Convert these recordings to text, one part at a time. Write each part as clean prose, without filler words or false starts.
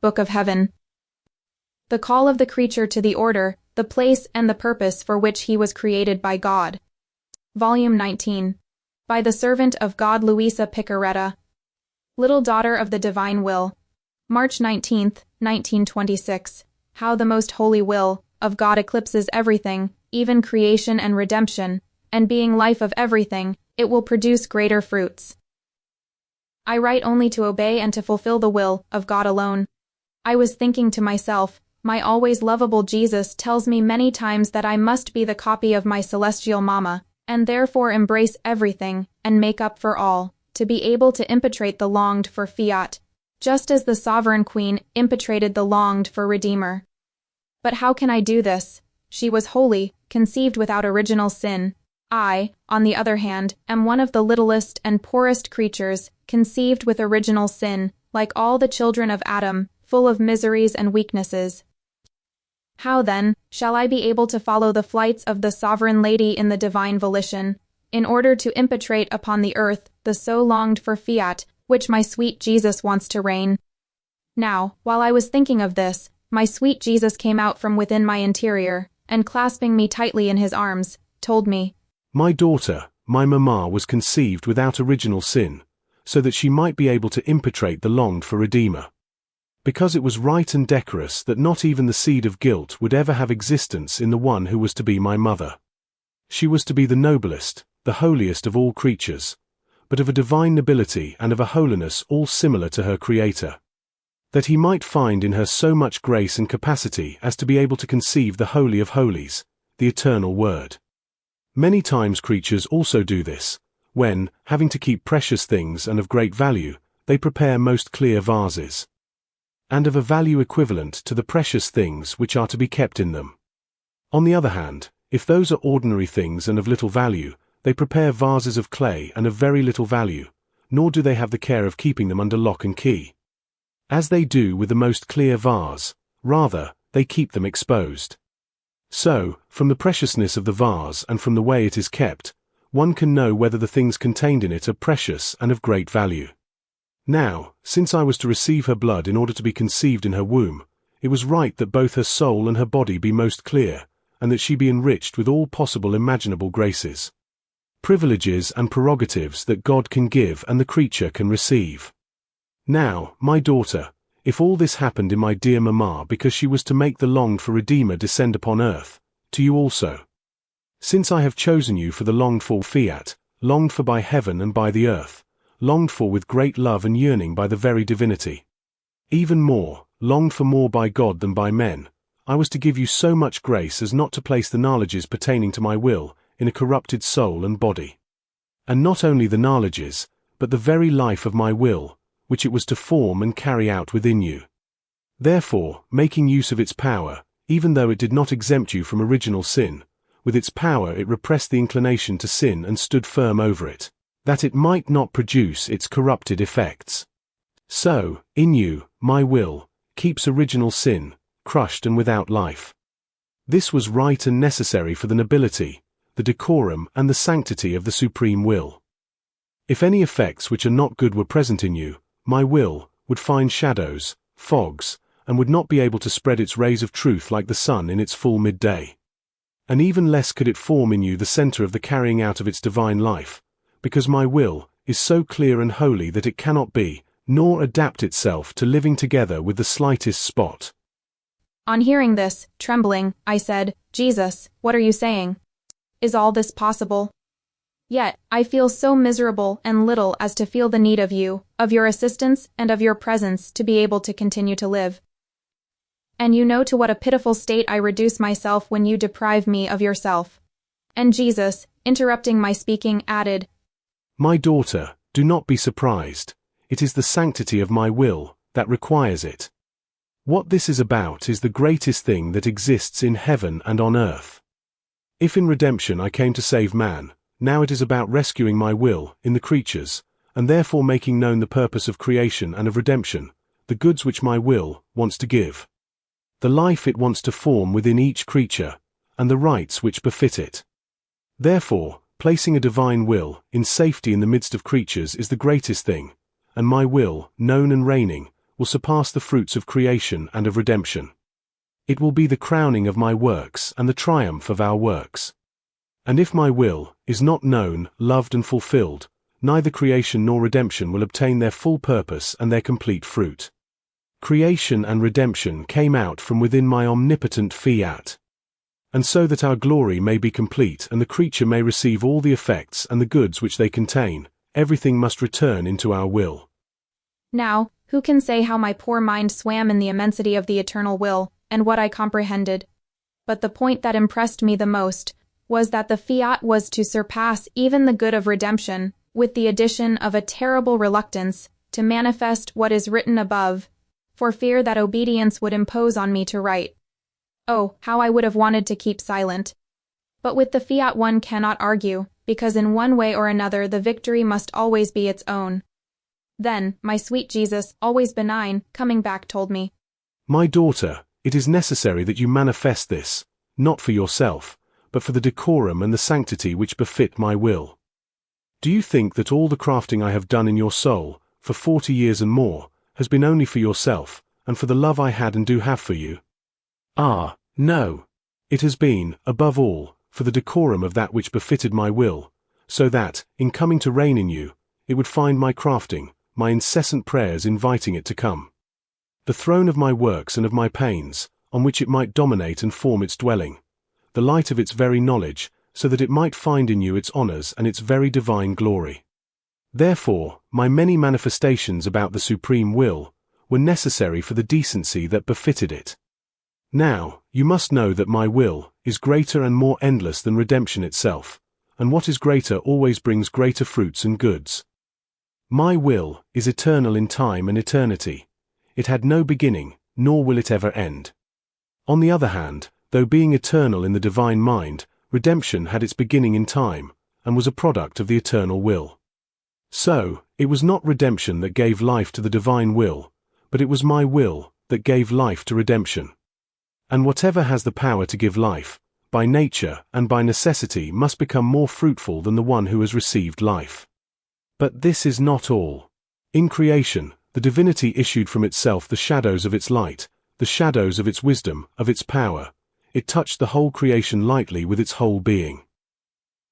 Book of Heaven. The call of the creature to the order, the place and the purpose for which he was created by God. Volume 19. By the servant of God Luisa Piccaretta. Little Daughter of the Divine Will. March 19, 1926. How the most holy will of God eclipses everything, even creation and redemption, and being life of everything, it will produce greater fruits. I write only to obey and to fulfill the will of God alone. I was thinking to myself, my always lovable Jesus tells me many times that I must be the copy of my celestial Mama, and therefore embrace everything, and make up for all, to be able to impetrate the longed for fiat, just as the sovereign queen impetrated the longed for Redeemer. But how can I do this? She was holy, conceived without original sin. I, on the other hand, am one of the littlest and poorest creatures, conceived with original sin, like all the children of Adam, full of miseries and weaknesses. How, then, shall I be able to follow the flights of the sovereign lady in the divine volition, in order to impetrate upon the earth the so longed for fiat, which my sweet Jesus wants to reign? Now, while I was thinking of this, my sweet Jesus came out from within my interior, and clasping me tightly in his arms, told me, "My daughter, my mamma was conceived without original sin, so that she might be able to impetrate the longed for Redeemer. Because it was right and decorous that not even the seed of guilt would ever have existence in the one who was to be my mother. She was to be the noblest, the holiest of all creatures, but of a divine nobility and of a holiness all similar to her Creator. That he might find in her so much grace and capacity as to be able to conceive the Holy of Holies, the eternal Word. Many times creatures also do this, when, having to keep precious things and of great value, they prepare most clear vases, and of a value equivalent to the precious things which are to be kept in them. On the other hand, if those are ordinary things and of little value, they prepare vases of clay and of very little value, nor do they have the care of keeping them under lock and key, as they do with the most clear vase, rather, they keep them exposed. So, from the preciousness of the vase and from the way it is kept, one can know whether the things contained in it are precious and of great value. Now, since I was to receive her blood in order to be conceived in her womb, it was right that both her soul and her body be most clear, and that she be enriched with all possible imaginable graces, privileges and prerogatives that God can give and the creature can receive. Now, my daughter, if all this happened in my dear mamma because she was to make the longed for Redeemer descend upon earth, to you also. Since I have chosen you for the longed for fiat, longed for by heaven and by the earth, longed for with great love and yearning by the very divinity, even more, longed for more by God than by men, I was to give you so much grace as not to place the knowledges pertaining to my will in a corrupted soul and body. And not only the knowledges, but the very life of my will, which it was to form and carry out within you. Therefore, making use of its power, even though it did not exempt you from original sin, with its power it repressed the inclination to sin and stood firm over it, that it might not produce its corrupted effects. So, in you, my will, keeps original sin, crushed and without life. This was right and necessary for the nobility, the decorum and the sanctity of the supreme will. If any effects which are not good were present in you, my will would find shadows, fogs, and would not be able to spread its rays of truth like the sun in its full midday. And even less could it form in you the center of the carrying out of its divine life, because my will is so clear and holy that it cannot be, nor adapt itself to living together with the slightest spot. On hearing this, trembling, I said, Jesus, what are you saying? Is all this possible? Yet, I feel so miserable and little as to feel the need of you, of your assistance and of your presence to be able to continue to live. And you know to what a pitiful state I reduce myself when you deprive me of yourself. And Jesus, interrupting my speaking, added, My daughter, do not be surprised. It is the sanctity of my will that requires it. What this is about is the greatest thing that exists in heaven and on earth. If in redemption I came to save man, now it is about rescuing my will in the creatures, and therefore making known the purpose of creation and of redemption, the goods which my will wants to give, the life it wants to form within each creature, and the rights which befit it. Therefore, placing a divine will in safety in the midst of creatures is the greatest thing, and my will, known and reigning, will surpass the fruits of creation and of redemption. It will be the crowning of my works and the triumph of our works. And if my will is not known, loved and fulfilled, neither creation nor redemption will obtain their full purpose and their complete fruit. Creation and redemption came out from within my omnipotent fiat. And so that our glory may be complete and the creature may receive all the effects and the goods which they contain, everything must return into our will. Now, who can say how my poor mind swam in the immensity of the eternal will, and what I comprehended? But the point that impressed me the most was that the fiat was to surpass even the good of redemption, with the addition of a terrible reluctance to manifest what is written above, for fear that obedience would impose on me to write. Oh, how I would have wanted to keep silent. But with the fiat one cannot argue, because in one way or another the victory must always be its own. Then, my sweet Jesus, always benign, coming back told me, My daughter, it is necessary that you manifest this, not for yourself, but for the decorum and the sanctity which befit my will. Do you think that all the crafting I have done in your soul, for 40 years and more, has been only for yourself, and for the love I had and do have for you? Ah, no. It has been, above all, for the decorum of that which befitted my will, so that, in coming to reign in you, it would find my crafting, my incessant prayers inviting it to come. The throne of my works and of my pains, on which it might dominate and form its dwelling, the light of its very knowledge, so that it might find in you its honors and its very divine glory. Therefore, my many manifestations about the supreme will were necessary for the decency that befitted it. Now, you must know that my will is greater and more endless than redemption itself, and what is greater always brings greater fruits and goods. My will is eternal in time and eternity. It had no beginning, nor will it ever end. On the other hand, though being eternal in the divine mind, redemption had its beginning in time, and was a product of the eternal will. So, it was not redemption that gave life to the divine will, but it was my will that gave life to redemption. And whatever has the power to give life, by nature and by necessity must become more fruitful than the one who has received life. But this is not all. In creation, the divinity issued from itself the shadows of its light, the shadows of its wisdom, of its power. It touched the whole creation lightly with its whole being.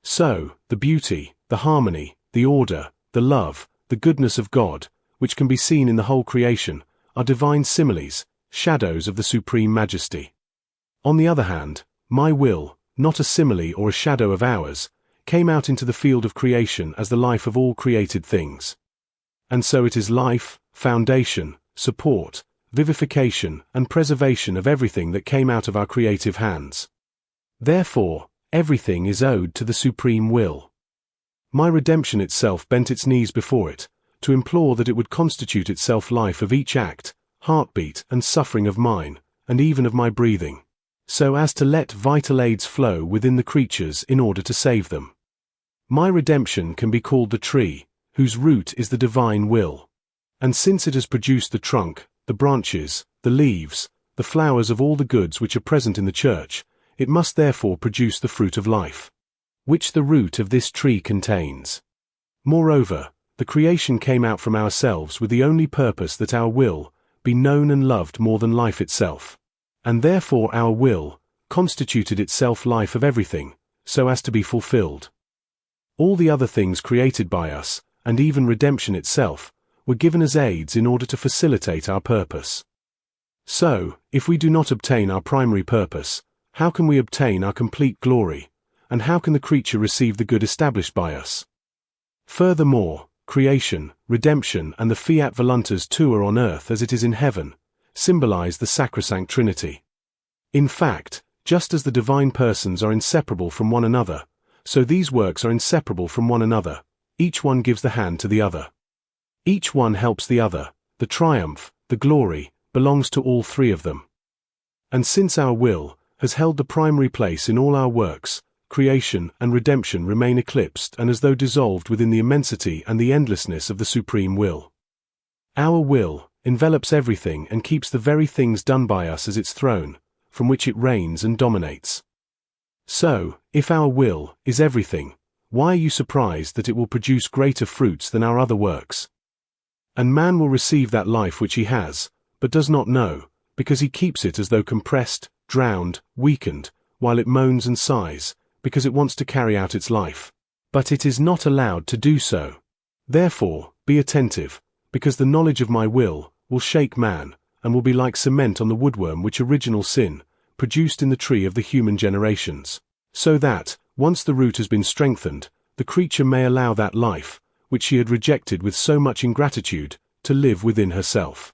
So, the beauty, the harmony, the order, the love, the goodness of God, which can be seen in the whole creation, are divine similes, shadows of the supreme majesty. On the other hand, my will, not a simile or a shadow of ours, came out into the field of creation as the life of all created things. And so it is life, foundation, support, vivification, and preservation of everything that came out of our creative hands. Therefore, everything is owed to the supreme will. My redemption itself bent its knees before it, to implore that it would constitute itself life of each act, heartbeat and suffering of mine, and even of my breathing, so as to let vital aids flow within the creatures in order to save them. My redemption can be called the tree, whose root is the divine will. And since it has produced the trunk, the branches, the leaves, the flowers of all the goods which are present in the church, it must therefore produce the fruit of life, which the root of this tree contains. Moreover, the creation came out from ourselves with the only purpose that our will be known and loved more than life itself, and therefore our will constituted itself life of everything, so as to be fulfilled. All the other things created by us, and even redemption itself, were given as aids in order to facilitate our purpose. So, if we do not obtain our primary purpose, how can we obtain our complete glory, and how can the creature receive the good established by us? Furthermore, creation, redemption and the fiat voluntas too are on earth as it is in heaven, symbolize the sacrosanct Trinity. In fact, just as the divine persons are inseparable from one another, so these works are inseparable from one another, each one gives the hand to the other. Each one helps the other, the triumph, the glory, belongs to all three of them. And since our will has held the primary place in all our works, creation and redemption remain eclipsed and as though dissolved within the immensity and the endlessness of the supreme will. Our will envelops everything and keeps the very things done by us as its throne, from which it reigns and dominates. So, if our will is everything, why are you surprised that it will produce greater fruits than our other works? And man will receive that life which he has, but does not know, because he keeps it as though compressed, drowned, weakened, while it moans and sighs, because it wants to carry out its life. But it is not allowed to do so. Therefore, be attentive, because the knowledge of my will shake man, and will be like cement on the woodworm which original sin produced in the tree of the human generations. So that, once the root has been strengthened, the creature may allow that life, which she had rejected with so much ingratitude, to live within herself.